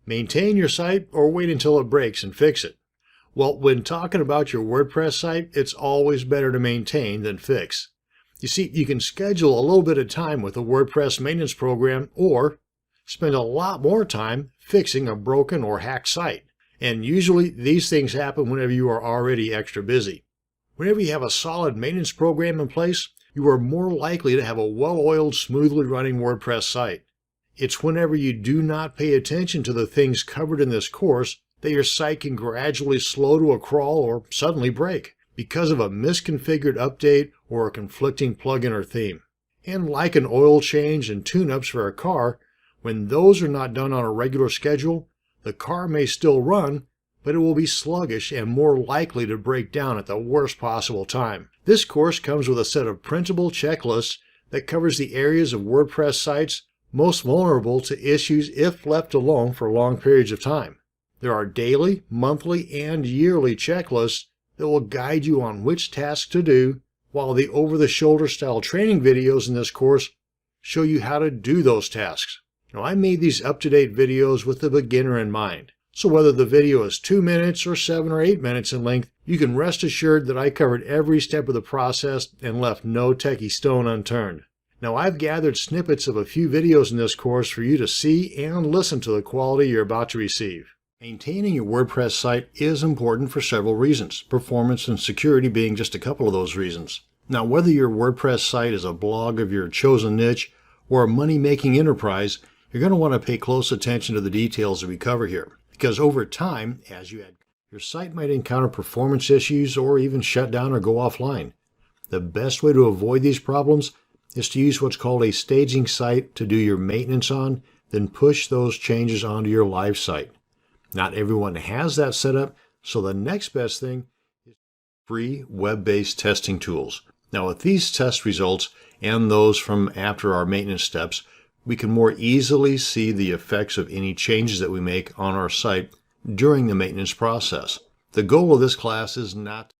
Maintain your site or wait until it breaks and fix it? Well, when talking about your WordPress site, it's always better to maintain than fix. You see, you can schedule a little bit of time with a WordPress maintenance program or spend a lot more time fixing a broken or hacked site. And usually these things happen whenever you are already extra busy. Whenever you have a solid maintenance program in place, you are more likely to have a well-oiled, smoothly running WordPress site. It's whenever you do not pay attention to the things covered in this course that your site can gradually slow to a crawl or suddenly break because of a misconfigured update or a conflicting plugin or theme. And like an oil change and tune-ups for a car, when those are not done on a regular schedule, the car may still run, but it will be sluggish and more likely to break down at the worst possible time. This course comes with a set of printable checklists that covers the areas of WordPress sites most vulnerable to issues if left alone for long periods of time. There are daily, monthly, and yearly checklists that will guide you on which tasks to do, while the over-the-shoulder style training videos in this course show you how to do those tasks. Now, I made these up-to-date videos with the beginner in mind. So whether the video is 2 minutes or 7 or 8 minutes in length, you can rest assured that I covered every step of the process and left no techie stone unturned. Now, I've gathered snippets of a few videos in this course for you to see and listen to the quality you're about to receive. Maintaining your WordPress site is important for several reasons, performance and security being just a couple of those reasons. Now, whether your WordPress site is a blog of your chosen niche or a money-making enterprise, you're going to want to pay close attention to the details that we cover here, because over time, as you add, your site might encounter performance issues or even shut down or go offline. The best way to avoid these problems is to use what's called a staging site to do your maintenance on, then push those changes onto your live site. Not everyone has that set up, so the next best thing is free web-based testing tools. Now, with these test results and those from after our maintenance steps, we can more easily see the effects of any changes that we make on our site during the maintenance process. The goal of this class is not